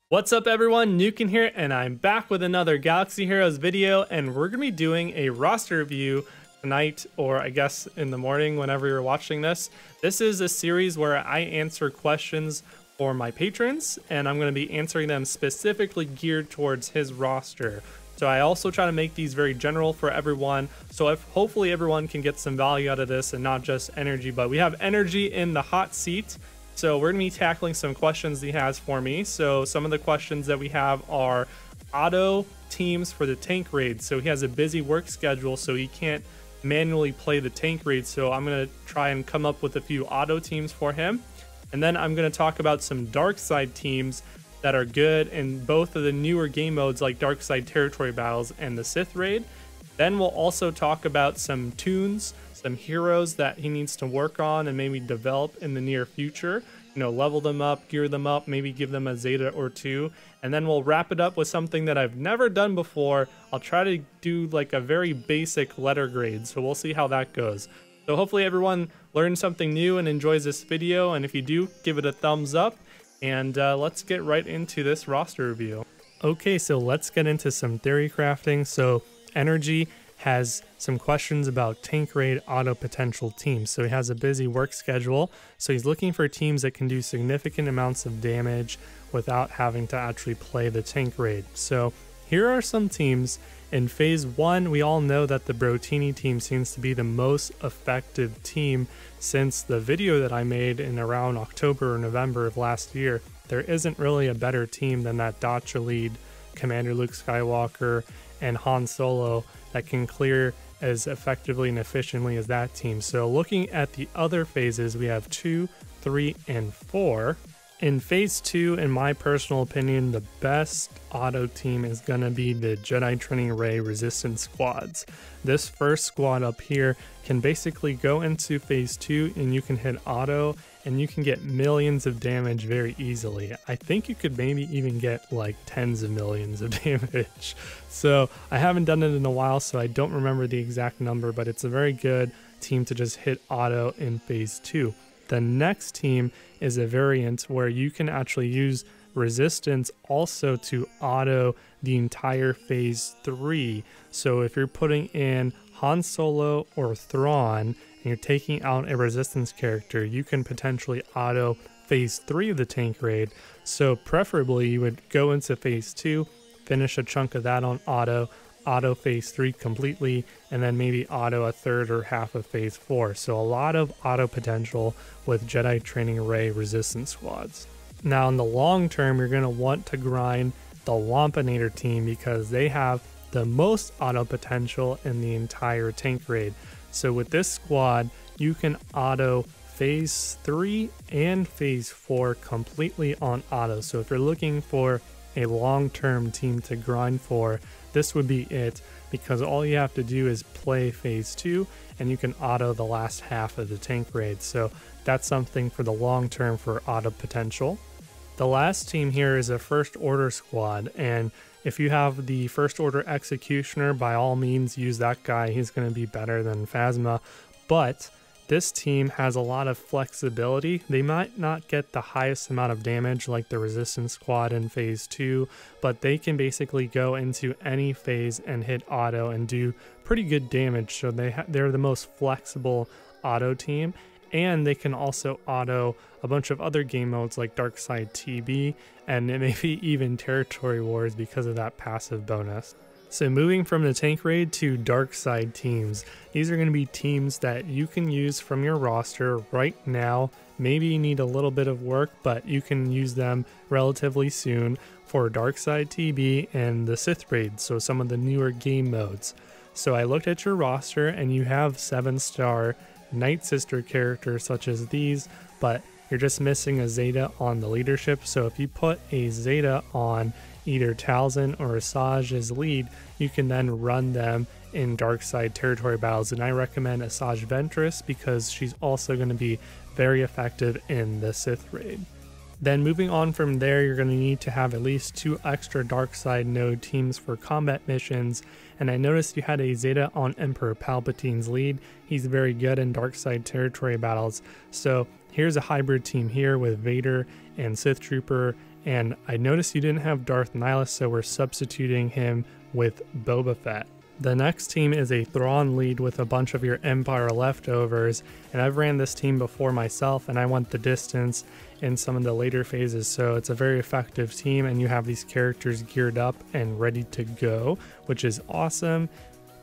What's up everyone, Nukin here, and I'm back with another Galaxy Heroes video, and we're going to be doing a roster review tonight, or I guess in the morning whenever you're watching this. This is a series where I answer questions for my patrons, and I'm going to be answering them specifically geared towards his roster. So I also try to make these very general for everyone, so hopefully everyone can get some value out of this and not just Energi. But we have Energi in the hot seat. So we're going to be tackling some questions he has for me. So some of the questions that we have are auto teams for the tank raid. So he has a busy work schedule, so he can't manually play the tank raid. So I'm going to try and come up with a few auto teams for him. And then I'm going to talk about some dark side teams that are good in both of the newer game modes like dark side territory battles and the Sith raid. Then we'll also talk about some tunes, some heroes that he needs to work on and maybe develop in the near future. You know, level them up, gear them up, maybe give them a Zeta or two. And then we'll wrap it up with something that I've never done before. I'll try to do like a very basic letter grade, so we'll see how that goes. So hopefully everyone learned something new and enjoys this video, and if you do, give it a thumbs up. And let's get right into this roster review. Okay, so let's get into some theory crafting. So Energi has some questions about tank raid auto potential teams. So he has a busy work schedule, so he's looking for teams that can do significant amounts of damage without having to actually play the tank raid. So here are some teams. In phase 1, we all know that the Brotini team seems to be the most effective team since the video that I made in around October or November of last year. There isn't really a better team than that Dacha lead, Commander Luke Skywalker, and Han Solo that can clear as effectively and efficiently as that team. So looking at the other phases, we have 2, 3, and 4. In phase 2, in my personal opinion, the best auto team is going to be the Jedi Training Ray Resistance squads. This first squad up here can basically go into phase 2 and you can hit auto and you can get millions of damage very easily. I think you could maybe even get like tens of millions of damage. So I haven't done it in a while, so I don't remember the exact number, but it's a very good team to just hit auto in phase 2. The next team is a variant where you can actually use resistance also to auto the entire phase 3. So if you're putting in Han Solo or Thrawn and you're taking out a resistance character, you can potentially auto phase 3 of the tank raid. So preferably you would go into phase 2, finish a chunk of that on auto phase 3 completely, and then maybe auto a third or half of phase 4. So a lot of auto potential with Jedi Training Ray Resistance squads. Now in the long term, you're going to want to grind the Wampinator team because they have the most auto potential in the entire tank raid. So with this squad, you can auto phase 3 and phase 4 completely on auto. So if you're looking for a long-term team to grind for, this would be it, because all you have to do is play phase 2 and you can auto the last half of the tank raid. So that's something for the long term for auto potential. The last team here is a first order squad, and if you have the first order executioner, by all means use that guy. He's going to be better than Phasma, but this team has a lot of flexibility. They might not get the highest amount of damage like the resistance squad in phase 2, but they can basically go into any phase and hit auto and do pretty good damage. So they're the most flexible auto team, and they can also auto a bunch of other game modes like Dark Side TB and maybe even Territory Wars because of that passive bonus. So moving from the tank raid to dark side teams, these are going to be teams that you can use from your roster right now. Maybe you need a little bit of work, but you can use them relatively soon for dark side TB and the Sith raid, so some of the newer game modes. So I looked at your roster and you have 7-star Night Sister characters such as these, but you're just missing a Zeta on the leadership. So if you put a Zeta on either Talzin or Asajj as lead, you can then run them in dark side territory battles, and I recommend Asajj Ventress because she's also going to be very effective in the Sith raid. Then moving on from there, you're going to need to have at least 2 extra dark side node teams for combat missions. And I noticed you had a Zeta on Emperor Palpatine's lead. He's very good in dark side territory battles. So here's a hybrid team here with Vader and Sith Trooper. And I noticed you didn't have Darth Nihilus, so we're substituting him with Boba Fett. The next team is a Thrawn lead with a bunch of your Empire leftovers, and I've ran this team before myself and I went the distance in some of the later phases, so it's a very effective team and you have these characters geared up and ready to go, which is awesome.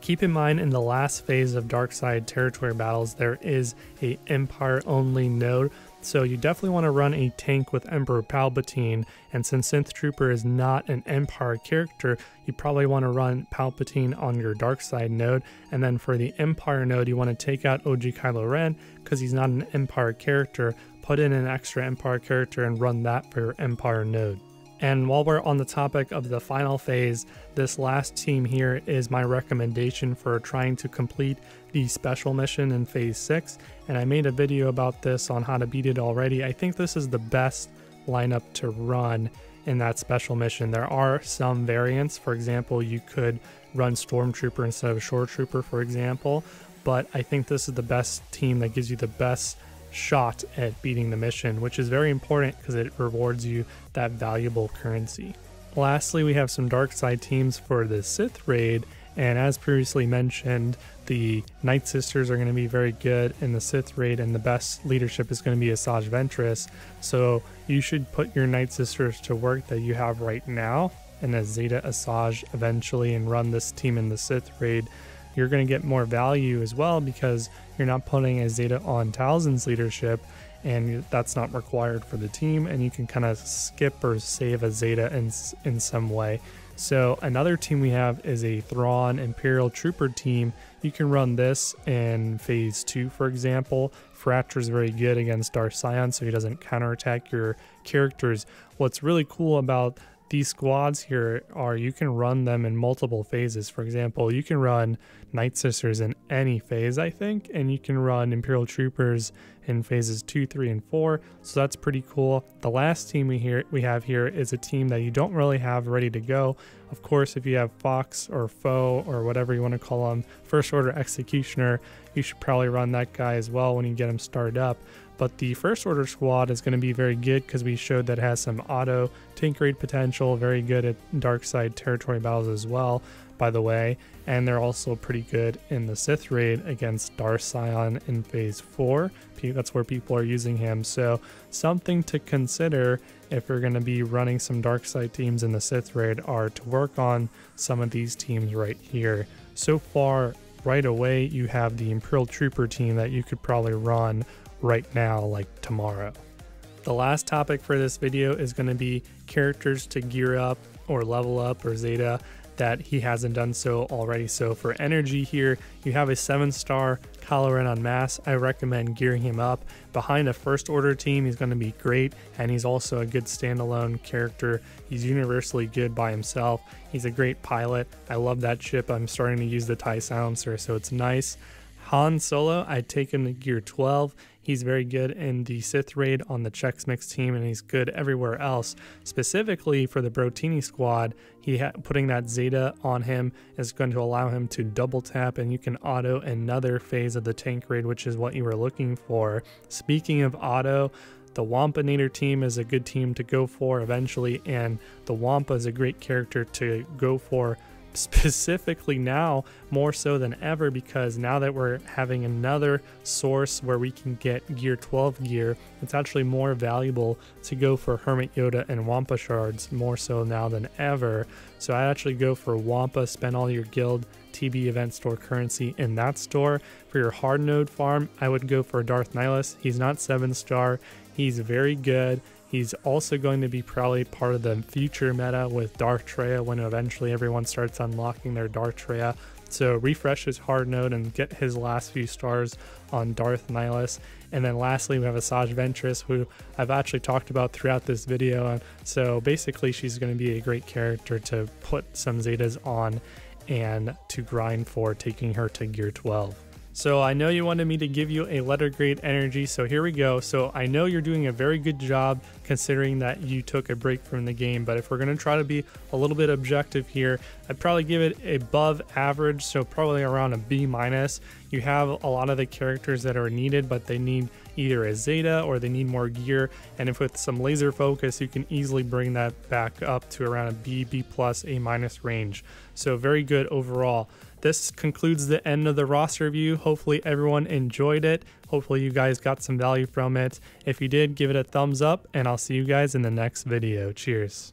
Keep in mind, in the last phase of dark side territory battles, there is a Empire only node, so you definitely want to run a tank with Emperor Palpatine, and since Sith Trooper is not an Empire character, you probably want to run Palpatine on your dark side node, and then for the Empire node you want to take out OG Kylo Ren because he's not an Empire character, put in an extra Empire character and run that for your Empire node. And while we're on the topic of the final phase, this last team here is my recommendation for trying to complete the special mission in phase 6, and I made a video about this on how to beat it already. I think this is the best lineup to run in that special mission. There are some variants. For example, you could run Stormtrooper instead of Shore Trooper, for example, but I think this is the best team that gives you the best shot at beating the mission, which is very important because it rewards you that valuable currency. Lastly, we have some dark side teams for the Sith raid, and as previously mentioned, the Night Sisters are going to be very good in the Sith raid, and the best leadership is going to be Asajj Ventress, so you should put your Night Sisters to work that you have right now and a Zeta Asajj eventually and run this team in the Sith raid. You're going to get more value as well because you're not putting a Zeta on Talzin's leadership, and that's not required for the team, and you can kind of skip or save a Zeta in some way. So another team we have is a Thrawn Imperial Trooper team. You can run this in phase 2, for example. Fracture is very good against Darth Sion, so he doesn't counterattack your characters. What's really cool about these squads here are you can run them in multiple phases. For example, you can run Night Sisters in any phase, I think, and you can run Imperial Troopers in phases 2, 3, and 4, so that's pretty cool. The last team we have here is a team that you don't really have ready to go. Of course, if you have Fox or Foe or whatever you want to call him, First Order Executioner, you should probably run that guy as well when you get him started up. But the First Order squad is going to be very good because we showed that it has some auto tank raid potential, very good at dark side territory battles as well, by the way, and they're also pretty good in the Sith raid against Darth Sion in phase 4. That's where people are using him, so something to consider if you're going to be running some dark side teams in the Sith raid are to work on some of these teams right here. So far, right away, you have the Imperial Trooper team that you could probably run right now, like tomorrow. The last topic for this video is going to be characters to gear up or level up or Zeta that he hasn't done so already. So for Energi here, you have a 7-star Kylo Ren on Mass. I recommend gearing him up. Behind a First Order team, he's going to be great, and he's also a good standalone character. He's universally good by himself. He's a great pilot. I love that ship. I'm starting to use the TIE Silencer, so it's nice. Han Solo, I'd take him to gear 12. He's very good in the Sith raid on the Chex Mix team, and he's good everywhere else. Specifically for the Brotini squad, putting that Zeta on him is going to allow him to double tap, and you can auto another phase of the tank raid, which is what you were looking for. Speaking of auto, the Wampanator team is a good team to go for eventually, and the Wampa is a great character to go for specifically now more so than ever, because now that we're having another source where we can get gear 12 gear, it's actually more valuable to go for Hermit Yoda and Wampa shards more so now than ever. So I actually go for Wampa, spend all your guild TB event store currency in that store. For your hard node farm, I would go for Darth Nihilus. He's not 7-star, he's very good. He's also going to be probably part of the future meta with Darth Traya when eventually everyone starts unlocking their Darth Traya. So refresh his hard node and get his last few stars on Darth Nihilus. And then lastly, we have Asajj Ventress, who I've actually talked about throughout this video. So basically, she's going to be a great character to put some Zetas on and to grind for taking her to gear 12. So I know you wanted me to give you a letter grade energy, so here we go. So I know you're doing a very good job considering that you took a break from the game, but if we're going to try to be a little bit objective here, I'd probably give it above average, so probably around a B minus. You have a lot of the characters that are needed, but they need either a Zeta or they need more gear, and if with some laser focus you can easily bring that back up to around a B, B plus, A minus range. So very good overall. This concludes the end of the roster review. Hopefully everyone enjoyed it. Hopefully you guys got some value from it. If you did, give it a thumbs up, and I'll see you guys in the next video. Cheers.